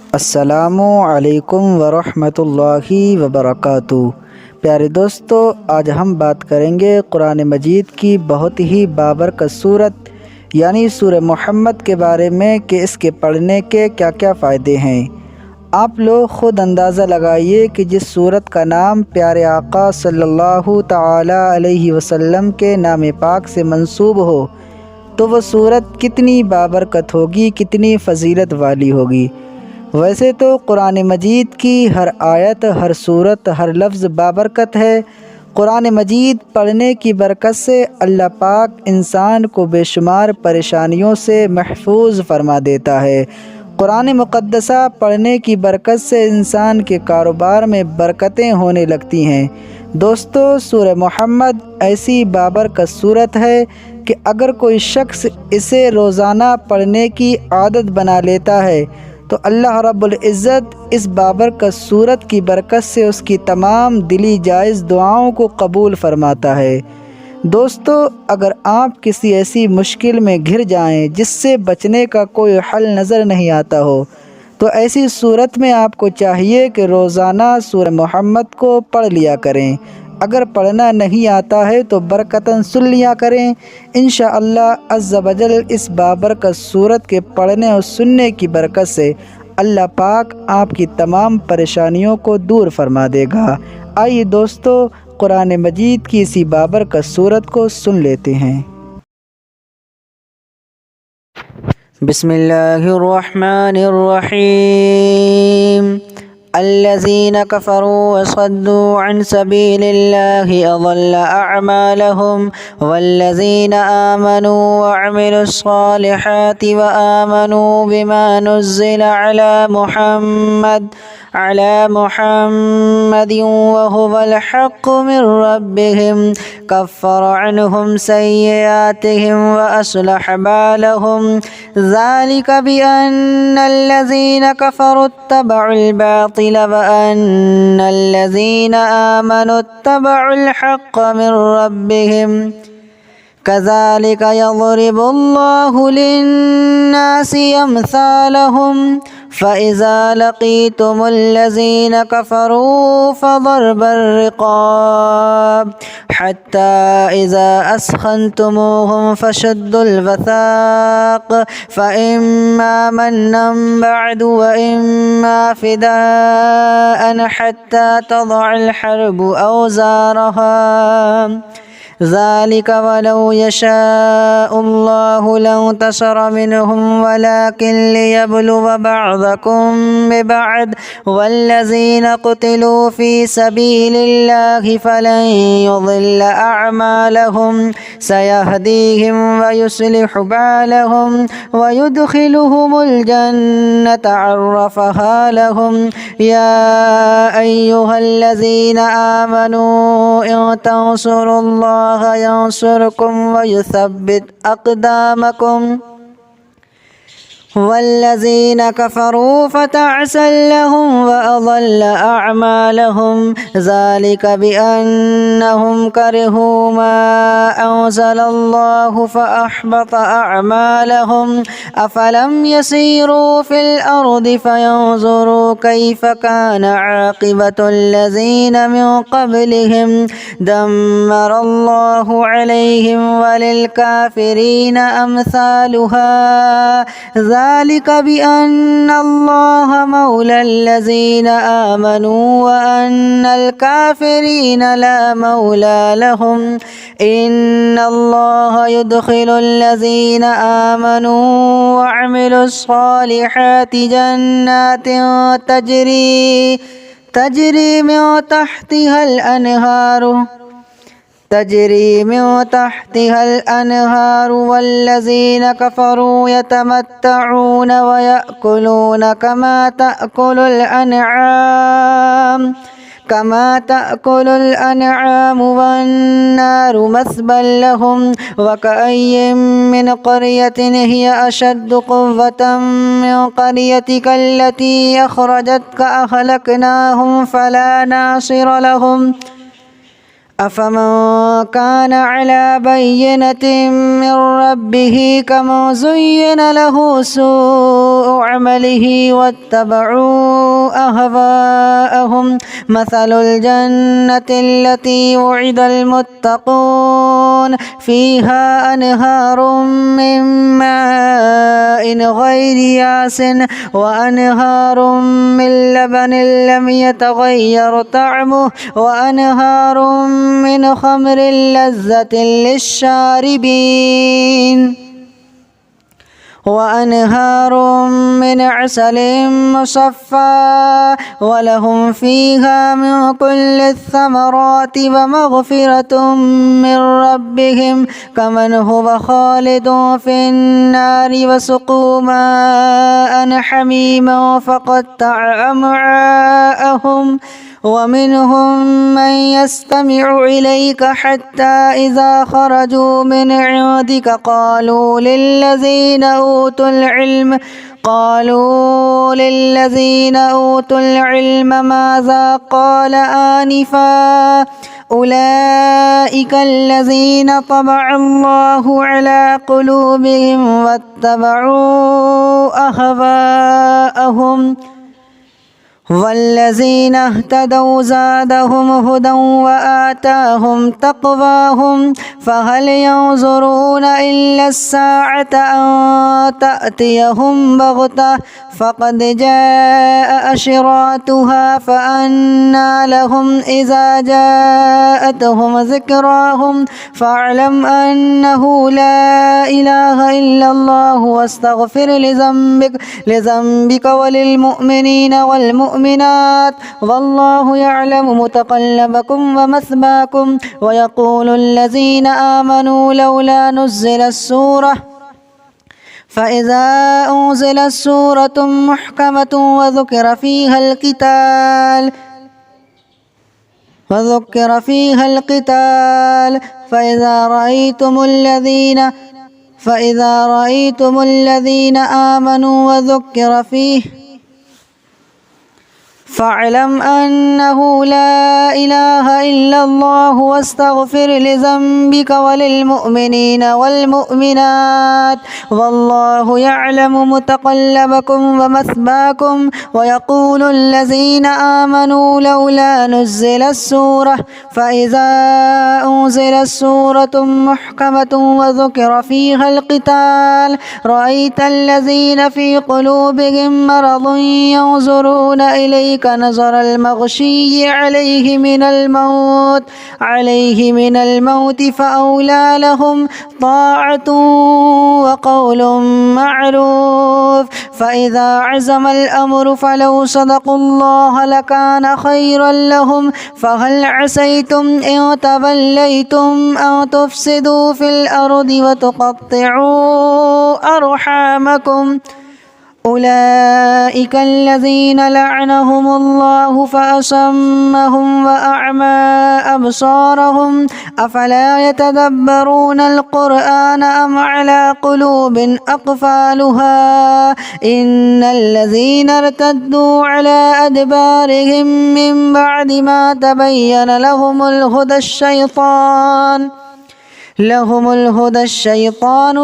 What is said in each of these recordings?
अस्सलामु अलैकुम वरहमतुल्लाहि वबरकातुहू। प्यारे दोस्तों, आज हम बात करेंगे कुरान मजीद की बहुत ही बाबरकत सूरत यानी सूरह मोहम्मद के बारे में कि इसके पढ़ने के क्या क्या फ़ायदे हैं। आप लोग ख़ुद अंदाज़ा लगाइए कि जिस सूरत का नाम प्यारे आका सल्लल्लाहु ताला अलैहि वसल्लम के नाम पाक से मंसूब हो तो वह सूरत कितनी बाबरकत होगी, कितनी फ़जीलत वाली होगी। वैसे तो कुरान मजीद की हर आयत, हर सूरत, हर लफ्ज़ बाबरकत है। कुरान मजीद पढ़ने की बरकत से अल्लाह पाक इंसान को बेशुमार परेशानियों से महफूज फरमा देता है। कुरान मुक़द्दसा पढ़ने की बरकत से इंसान के कारोबार में बरकतें होने लगती हैं। दोस्तों, सूरह मोहम्मद ऐसी बाबरकत सूरत है कि अगर कोई शख्स इसे रोज़ाना पढ़ने की आदत बना लेता है तो अल्लाह रब्बुल इज़्ज़त इस बाबरकत सूरत की बरकत से उसकी तमाम दिली जायज़ दुआओं को कबूल फ़रमाता है। दोस्तों, अगर आप किसी ऐसी मुश्किल में घिर जाएं जिससे बचने का कोई हल नज़र नहीं आता हो तो ऐसी सूरत में आपको चाहिए कि रोज़ाना सूरह मोहम्मद को पढ़ लिया करें। अगर पढ़ना नहीं आता है तो बरकतन सुन लिया करें। इंशाअल्लाह अज़्ज़ा वजल इस बाबरकत सूरत के पढ़ने और सुनने की बरकत से अल्लाह पाक आपकी तमाम परेशानियों को दूर फरमा देगा। आइए दोस्तों, कुरान मजीद की इसी बाबरकत सूरत को सुन लेते हैं। बिस्मिल्लाहिर्रहमानिर्रहीम। अल्लज़ीना कफ़रू वसद्दू अन सबीलिल्लाहि अज़ल्ल अअमालहुम वल्लज़ीना आमनू वअमिलुस्सालिहाति वआमनू बिमा नुज़्ज़िला अला मुहम्मदिन वहुवल हक़्क़ु मिर रब्बिहिम कफ़्फ़र अन्हुम सय्यिआतिहिम वअस्लह बालहुम ज़ालिका बिअन्नल्लज़ीना कफ़रू इत्तबउल बातिल वअन्नल्लज़ीना आमनू इत्तबउल हक़्क़ मिर रब्बिहिम कज़ालिक यज़रिबुल्लाहु लिन्नासि अम्सालहुम फ़इज़ा लक़ीतुमुल्लज़ीना कफ़रू फ़ज़रबर रिक़ाब हत्ता इज़ा अस्ख़न्तुमूहुम फ़शुद्दुल वसाक़ फ़इम्मा मन्नन बअदु व इम्मा फ़िदाअन हत्ता तज़अल हर्बु औज़ारहा ज़ालिक वलौ यशाअुल्लाहु लंतसर मिनहुम वलाकिन लियब्लुव बअज़कुम बिबअज़ वल्लज़ीना क़ुतिलू फ़ी सबीलिल्लाहि फ़लन युज़िल्ल अअमालहुम सयहदीहिम वयुस्लिहु बालहुम वयुदख़िलुहुमुल जन्नता अर्रफ़हा लहुम या अय्युहल्लज़ीना आमनू इन तंसुरुल्लाह यंसुरकुम वयुसब्बित अक़दामकुम वल्लज़ीना कफ़रू फ़तअसल लहुम वअज़ल्ल अअमालहुम ज़ालिक बिअन्नहुम करिहू मा अंज़लल्लाहु फ़अहबत अअमालहुम अफ़लम यसीरू फ़िल अर्दि फ़यंज़ुरू कैफ़ कान आक़िबतुल्लज़ीना मिन क़ब्लिहिम दम्मरल्लाहु अलैहिम वलिलकाफ़िरीना अम्सालुहा ज़ालिक बिअन्नल्लाह मौलल्लज़ीना आमनू व अन्नल काफ़िरीना ला मौला लहुम इन्नल्लाह युदख़िलुल्लज़ीना आमनू व अमिलुस्सालिहाति जन्नातिन तजरी मिन तहतिहल अनहार वल्लज़ीना कफ़रू यतमत्तऊन व याकुलून कमा तअकुलुल अनआम वन्नारु मस्बल लहुम वकअय्यिम मिन क़रयतिन हिय अशद्दु क़ुव्वतन मिन क़रयतिका अल्लती अख़रजतका अहलकनाहुम फला नासिर लहुम أفمن كان على بينة من ربه كمن زين له سوء عمله واتبعوا أهواءهم مثل الجنة التي وعد المتقون فيها أنهار من ماء غير ياس وأنهار من لبن لم يتغير طعمه وأنهار من خمر لذة للشاربين وأنهار من عسل مصفى ولهم فيها من كل الثمرات ومغفرة من ربهم كمن هو خالد في النار وسقوا ماء حميما فقطع أمعاءهم ومنهم من يستمع إليك حتى إذا خرجوا من عندك قالوا للذين أوتوا العلم ماذا قال آنفا أولئك الذين طبع الله على قلوبهم واتبعوا أهواءهم والذين اهتدوا زادهم هدى وآتاهم تقواهم فهل ينظرون إلا الساعة أن تأتيهم بغتة فقد جاء أشراطها فأنى لهم إذا جاءتهم ذكراهم فاعلم أنه لا إله إلا الله واستغفر لذنبك وللمؤمنين والمؤمنات والله يعلم متقلبكم ومثواكم ويقول الذين آمنوا لولا نزلت سورة فإذا أنزلت سورة محكمة وذكر فيها القتال فإذا رأيتم الذين آمنوا وذكر فيه فاعلم أنه لا إله إلا الله واستغفر لذنبك وللمؤمنين والمؤمنات والله يعلم متقلبكم ومثواكم ويقول الذين آمنوا لولا نزلت سورة فإذا أنزلت سورة محكمة وذكر فيها القتال رأيت الذين في قلوبهم مرض ينظرون إليك نظر المغشي عليه من الموت فأولى لهم طاعة وقول معروف فإذا عزم الأمر فلو صدقوا الله لكان خيرا لهم فهل عسيتم إن توليتم أن تفسدوا في الأرض وتقطعوا أرحامكم أولئك الذين لعنهم الله فأصمهم وأعمى أبصارهم أفلا يتدبرون القرآن أم على قلوب أقفالها إن الذين ارتدوا على أدبارهم من بعد ما تبين لهم الهدى الشيطان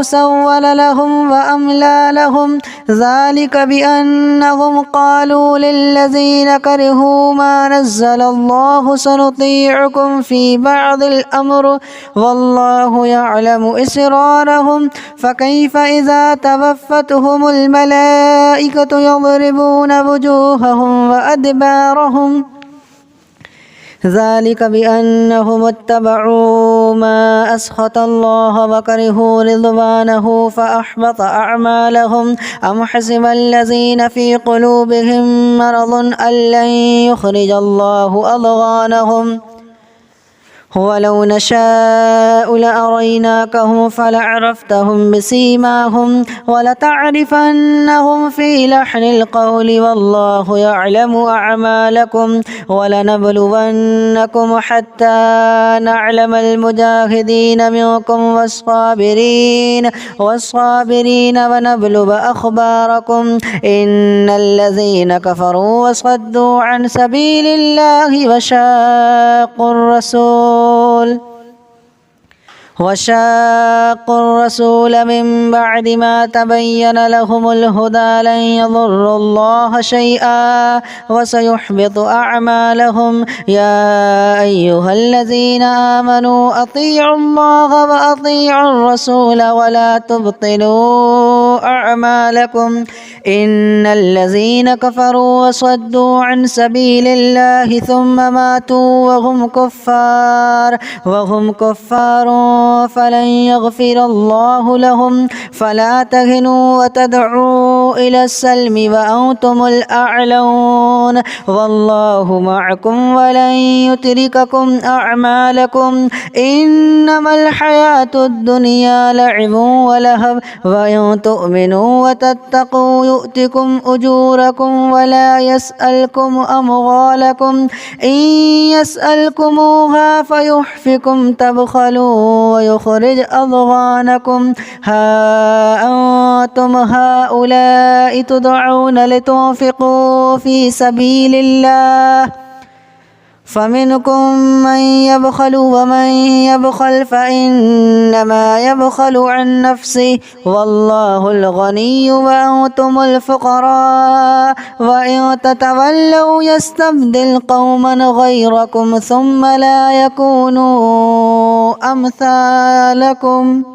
سول لهم وأملى لهم ذلك بأنهم قالوا للذين كرهوا ما نزل الله سنطيعكم في بعض الأمر والله يعلم إسرارهم فكيف إذا توفتهم الملائكة يضربون وجوههم وأدبارهم ذلك بأنهم اتبعوا ما أسخط الله وكرهوا رضوانه فأحبط أعمالهم أم حسب الذين في قلوبهم مرض أن لن يخرج الله أضغانهم ولو نشاء لأريناكهم فلعرفتهم بسيماهم ولتعرفنهم في لحن القول والله يعلم أعمالكم ولنبلونكم حتى نعلم المجاهدين منكم والصابرين ونبلو أخباركم إن الذين كفروا وصدوا عن سبيل الله وشاقوا الرسول الرسول وشاقوا الرسول من بعد ما تبين لهم الهدى لن يضروا الله شيئا وسيحبط أعمالهم. يا أيها الذين آمنوا أطيعوا الله وأطيعوا الرسول ولا تبطلوا أعمالكم إن الذين كفروا وصدوا عن سبيل الله ثم ماتوا وهم كفار فلن يغفر الله لهم. فلا تهنوا وتدعوا إلى السلم وأنتم الأعلون والله معكم ولن يترككم أعمالكم إنما الحياة الدنيا لعب ولهو وإن تؤمنوا وتتقوا يؤتكم أجوركم ولا يسألكم أموالكم إن يسألكموها فيحفكم تبخلوا ويخرج أضغانكم. ها أنتم هؤلاء تدعون لتنفقوا في سبيل الله فمنكم من يبخل ومن يبخل فإنما يبخل عن نفسه والله الغني وأنتم الفقراء وإن تتولوا يستبدل قوما غيركم ثم لا يكونوا أمثالكم.